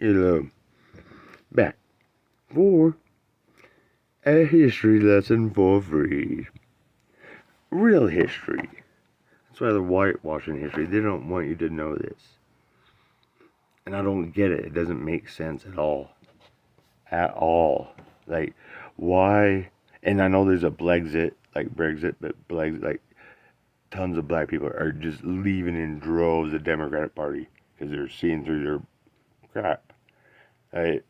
Hello. Back for a history lesson for free. Real history. That's why they're whitewashing history. They don't want you to know this. And I don't get it. It doesn't make sense at all. At all. Like, why? And I know there's a Brexit, but Brexit, like, tons of black people are just leaving in droves the Democratic Party because they're seeing through their crap. Right?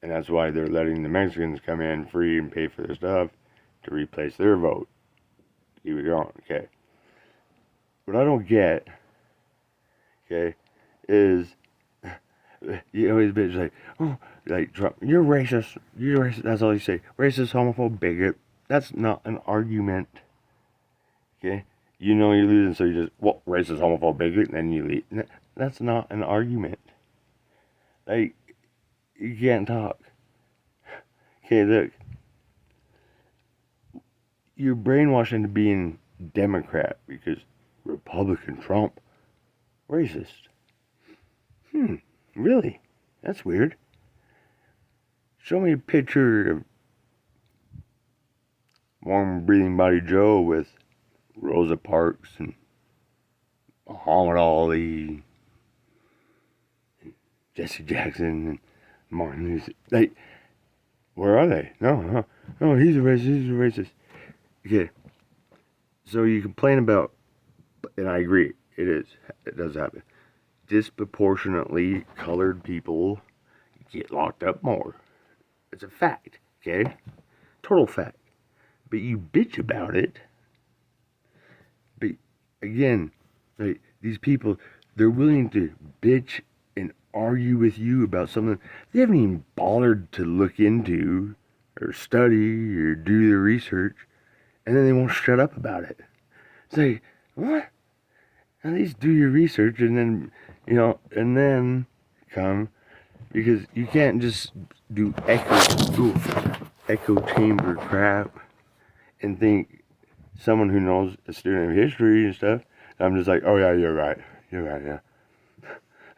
And that's why they're letting the Mexicans come in free and pay for their stuff to replace their vote. Keep it going, okay? What I don't get, okay, is you always bitch like, oh, like Trump, you're racist, that's all you say. Racist, homophobe, bigot. That's not an argument, okay? You know you're losing, so you just, well, racist, homophobe, bigot, and then you leave. That's not an argument. Like, you can't talk. Okay, look. You're brainwashed into being Democrat because Republican Trump, racist. Really? That's weird. Show me a picture of warm breathing body Joe with Rosa Parks and Muhammad Ali, and Jesse Jackson and Martin Luther. Like, where are they? No, he's a racist. Okay, so you complain about, and I agree, it does happen. Disproportionately colored people get locked up more. It's a fact, okay? Total fact. But you bitch about it. But again, like, these people, they're willing to bitch and argue with you about something they haven't even bothered to look into or study or do their research, and then they won't shut up about it. It's like, what? At least do your research and then, and then come, because you can't just do echo chamber crap and think someone who knows a student of history and stuff, I'm just like, oh yeah, you're right, yeah.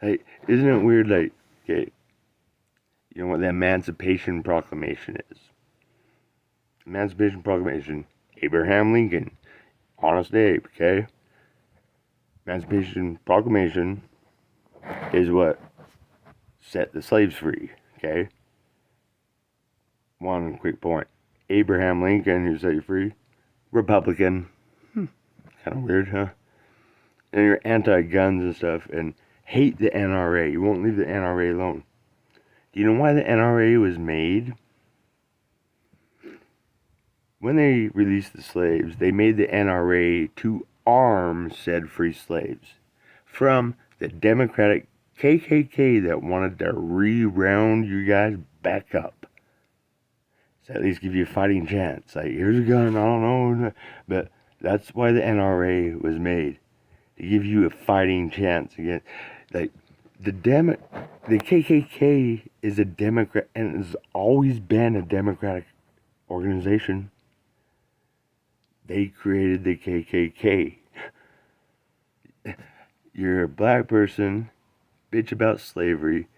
Like, isn't it weird, like, okay, you know what the Emancipation Proclamation is? Emancipation Proclamation, Abraham Lincoln, Honest Abe, okay? Emancipation Proclamation is what set the slaves free, okay? One quick point. Abraham Lincoln, who set you free, Republican. Kind of weird, huh? And you're anti-guns and stuff and hate the NRA. You won't leave the NRA alone. Do you know why the NRA was made? When they released the slaves, they made the NRA to arm said free slaves from the Democratic KKK that wanted to re-round you guys back up. So at least give you a fighting chance. Like, here's a gun, I don't know. But that's why the NRA was made. To give you a fighting chance against, like, the KKK is a Democrat and has always been a Democratic organization. They created the KKK. You're a black person, bitch about slavery,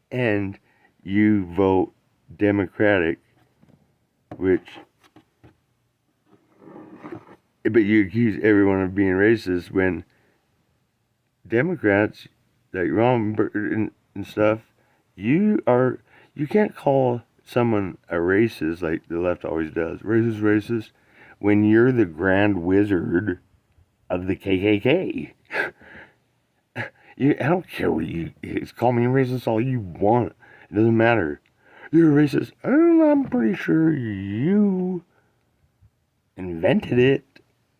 and you vote Democratic, but you accuse everyone of being racist when Democrats, like Ron Burton and stuff, you can't call someone a racist like the left always does. Racist, when you're the grand wizard of the KKK. I don't care what call me a racist all you want. It doesn't matter. You're a racist. I'm pretty sure you invented it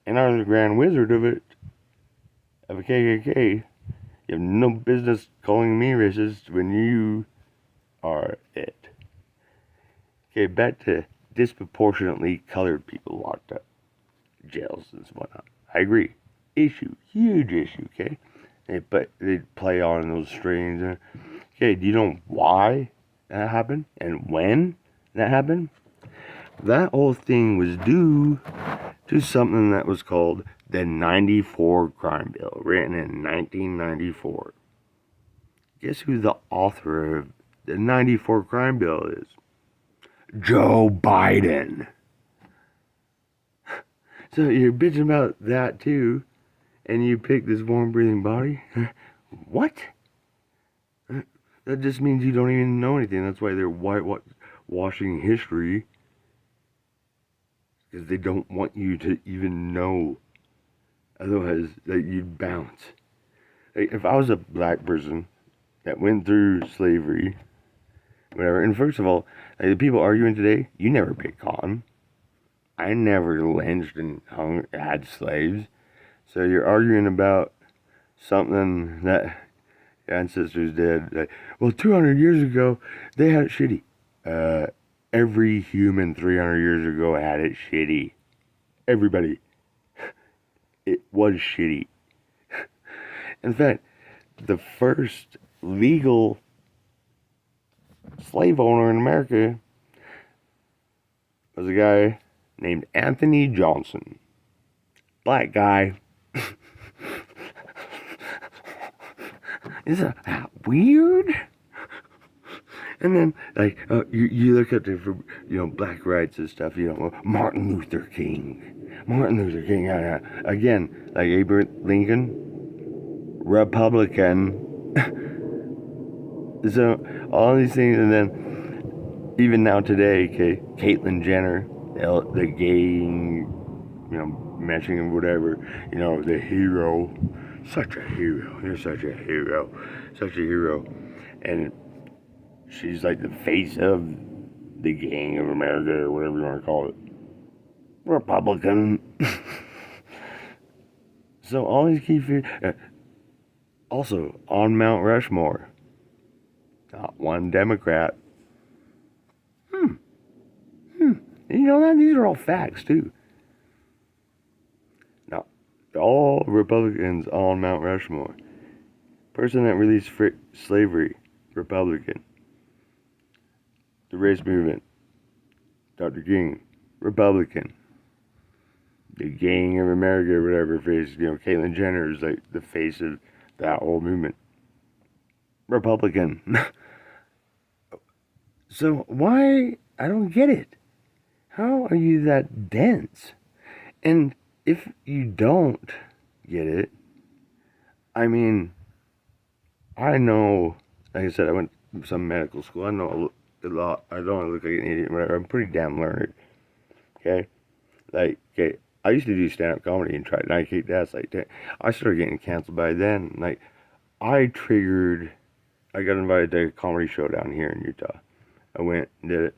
and are the grand wizard of a KKK. You have no business calling me racist when you are it. Okay, back to disproportionately colored people locked up, jails and whatnot. I agree. Huge issue, okay? But they play on those strings. Okay, do you know why that happened and when that happened? That whole thing was due to something that was called the 94 Crime Bill, written in 1994. Guess who the author of the 94 crime bill is? Joe Biden. So you're bitching about that too, and you pick this warm breathing body? What? That just means you don't even know anything. That's why they're whitewashing history. Because they don't want you to even know. Otherwise, you'd bounce. Like, if I was a black person that went through slavery, whatever, and first of all, like, the people arguing today, you never picked cotton. I never lynched and had slaves. So you're arguing about something that your ancestors did. Like, well, 200 years ago, they had it shitty. Every human 300 years ago had it shitty. Everybody. It was shitty. In fact, the first legal slave owner in America was a guy named Anthony Johnson. Black guy. Isn't that weird? And then, like, you look at the, black rights and stuff, Martin Luther King. Again, like Abraham Lincoln, Republican. So, all these things, and then, even now today, okay, Caitlyn Jenner, the gay, matching and whatever, the hero. Such a hero. You're such a hero. Such a hero. And she's like the face of the gang of America, or whatever you want to call it. Republican. So all these key figures. Also, on Mount Rushmore, not one Democrat. You know that? These are all facts, too. Now, all Republicans on Mount Rushmore. Person that released slavery, Republican. The race movement, Dr. King, Republican. The gang of America, or whatever face, Caitlyn Jenner is like the face of that whole movement. Republican. So why? I don't get it. How are you that dense? And if you don't get it, I mean, I know, like I said, I went to some medical school. I know a lot. I don't look like an idiot, whatever. I'm pretty damn learned. Okay? Like, okay, I used to do stand-up comedy and try it, and I kicked ass like that. I started getting canceled by then. Like, I got invited to a comedy show down here in Utah. I went and did it,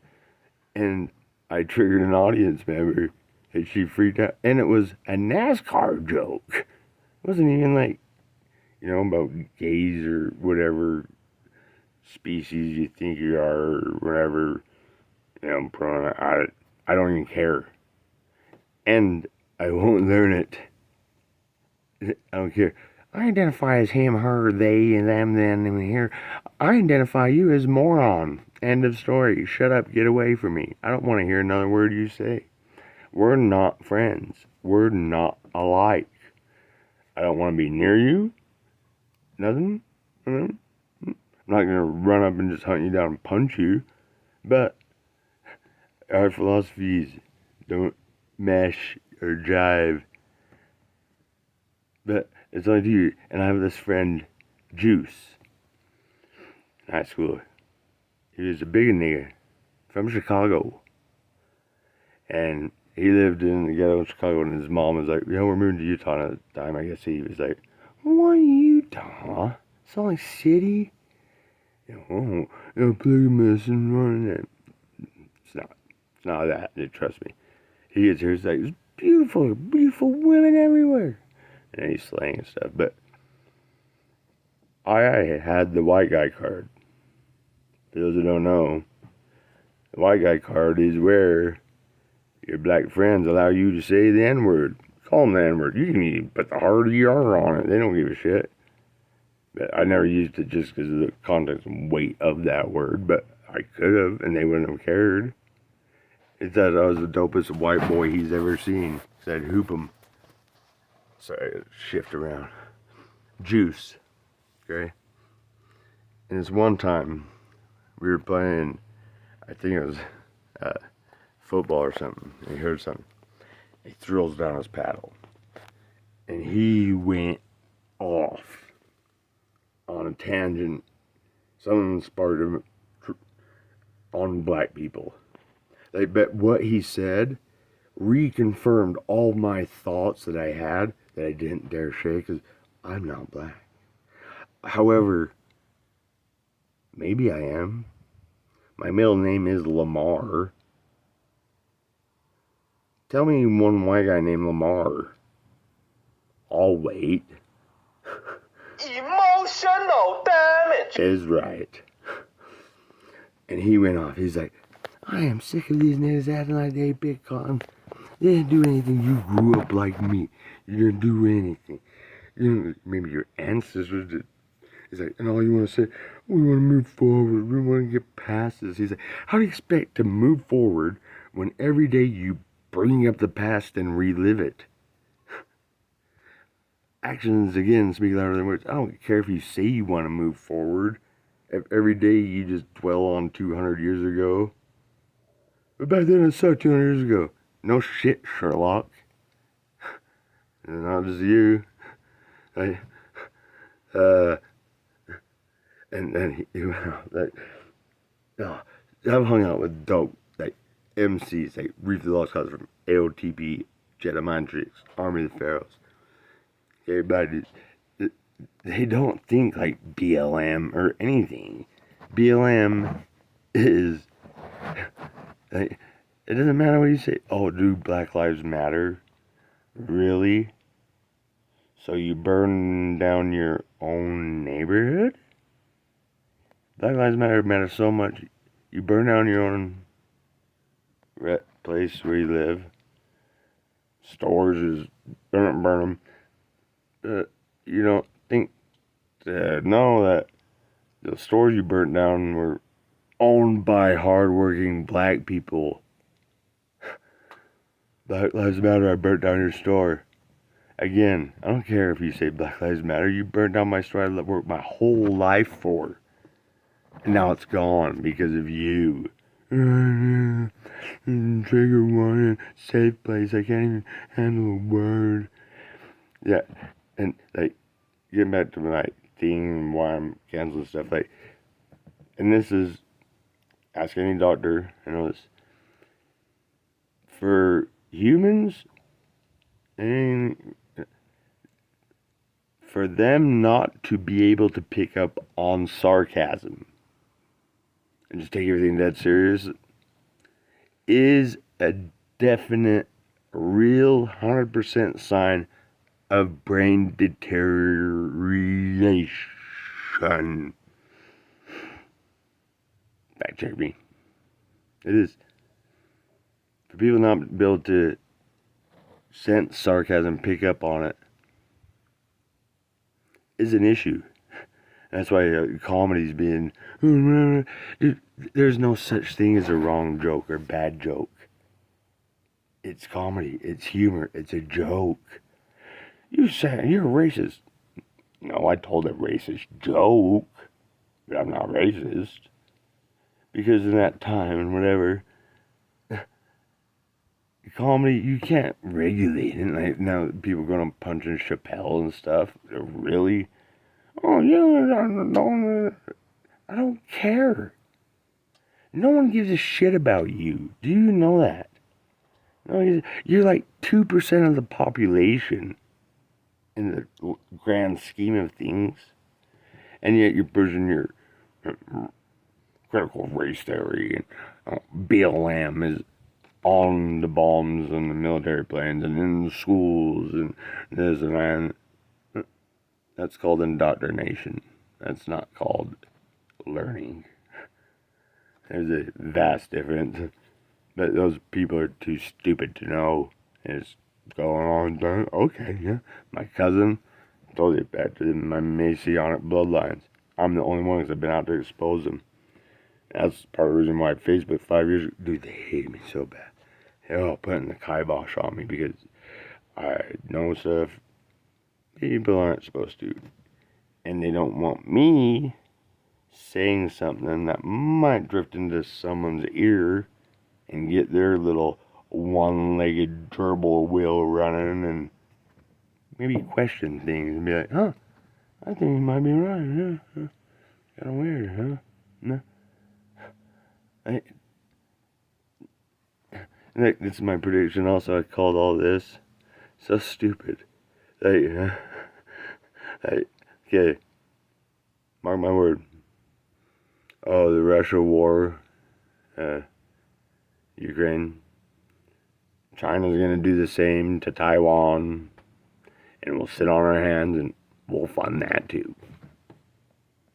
and I triggered an audience member, and she freaked out. And it was a NASCAR joke. It wasn't even like, about gays or whatever species you think you are, or whatever, pronoun. I don't even care. And I won't learn it. I don't care. I identify as him, her, they, and them, then, and here. I identify you as moron. End of story. Shut up. Get away from me. I don't want to hear another word you say. We're not friends. We're not alike. I don't want to be near you. Nothing. I'm not going to run up and just hunt you down and punch you. But our philosophies don't mesh or jive. But it's only you. And I have this friend, Juice, in high school. He was a big nigga from Chicago. And he lived in the ghetto in Chicago, and his mom was like, we're moving to Utah at the time. I guess he was like, what, Utah? Salt Lake City? Polygamous and running it. It's not that. Trust me. He gets here, he's like, there's beautiful women everywhere. And he's slaying and stuff. But I had the white guy card. For those who don't know, the white guy card is where your black friends allow you to say the N-word. Call them the N-word. You can even put the hard ER on it. They don't give a shit. But I never used it just because of the context and weight of that word. But I could have, and they wouldn't have cared. It said I was the dopest white boy he's ever seen. It said hoop him. Sorry, shift around. Juice. Okay? And this one time, we were playing, I think it was football or something, and he heard something. He throws down his paddle, and he went off on a tangent. Something sparked him on black people. Like, but what he said reconfirmed all my thoughts that I had that I didn't dare share because I'm not black. However, maybe I am. My middle name is Lamar. Tell me one white guy named Lamar. I'll wait. Emotional damage is right. And he went off. He's like, I am sick of these niggas acting like they big cotton. They didn't do anything. You grew up like me. You didn't do anything. Maybe your ancestors did. He's like, and all you want to say, we want to move forward. We want to get past this. He's like, how do you expect to move forward when every day you bring up the past and relive it? Actions, again, speak louder than words. I don't care if you say you want to move forward. If every day you just dwell on 200 years ago. But back then it sucked 200 years ago. No shit, Sherlock. And not just you. And then he went out. I've hung out with dope, like MCs, like Reef the Lost Cause from AOTP, Jedi Mind Tricks, Army of the Pharaohs. Everybody, they don't think like BLM or anything. BLM is, like, it doesn't matter what you say. Oh, do Black Lives Matter? Really? So you burn down your own neighborhood? Black Lives Matter so much. You burn down your own place where you live. Stores is burn them. You don't think know that the stores you burnt down were owned by hardworking black people. Black Lives Matter, I burnt down your store. Again, I don't care if you say Black Lives Matter. You burnt down my store I worked my whole life for. And now it's gone because of you. Trigger warning, safe place. I can't even handle a word. Yeah, and like, getting back to my theme, why I'm canceling stuff, like, and this is, ask any doctor, I know this, for humans, and for them not to be able to pick up on sarcasm, and just take everything dead serious, is a definite, real, 100% sign of brain deterioration. Fact check me. It is. For people not to be able to sense sarcasm, pick up on it, is an issue. That's why comedy's being... There's no such thing as a wrong joke or bad joke. It's comedy. It's humor. It's a joke. You say you're a racist. No, I told a racist joke, but I'm not racist. Because in that time and whatever, comedy, you can't regulate it. Like, now people are going to punch in Chappelle and stuff. Really? Oh, yeah, I don't care. No one gives a shit about you. Do you know that? No, you're like 2% of the population in the grand scheme of things. And yet you're pushing your critical race theory, and BLM is on the bombs and the military planes and in the schools and this and that. That's called indoctrination. That's not called learning. There's a vast difference. But those people are too stupid to know. It's going on. Okay, yeah. My cousin, told you back to my Masonic bloodlines. I'm the only one because I've been out to expose them. That's part of the reason why Facebook 5 years ago, dude, they hated me so bad. They're all putting the kibosh on me because I know stuff people aren't supposed to. And they don't want me saying something that might drift into someone's ear and get their little one-legged turbo wheel running and maybe question things and be like, huh, I think you might be right, huh? Kinda weird, huh? No. This is my prediction also. I called all this so stupid. Okay, mark my word. Oh, the Russia war, Ukraine. China's gonna do the same to Taiwan, and we'll sit on our hands and we'll fund that too.